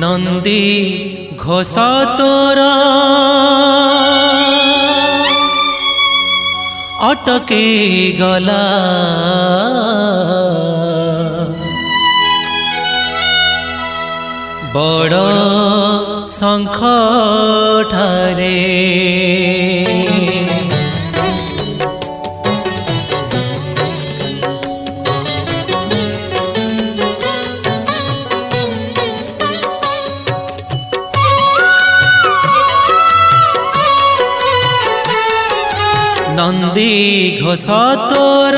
नंदी घोष तोर अटकी गला बड़ शंख ठारे नंदी घोष तोर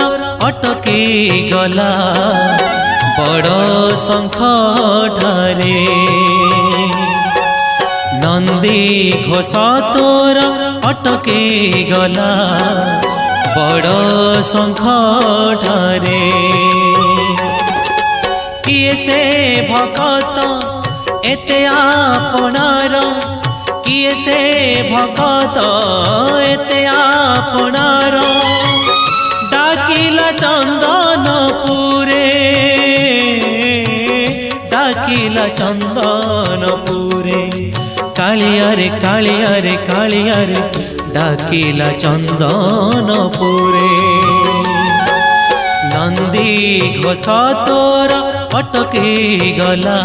अटकी गला बड़ शंख ठारे नंदी घोष तोर अटकी गला बड़ शंख ठारे किए से भगत एते आपणार किए से भगत एते आपणार डाकिला चंदनपुरे डाकिला चंदनपुरे कालियारे कालियारे कालियारे डाकिला चंदनपुरे नंदी घोष तोर अटकी गला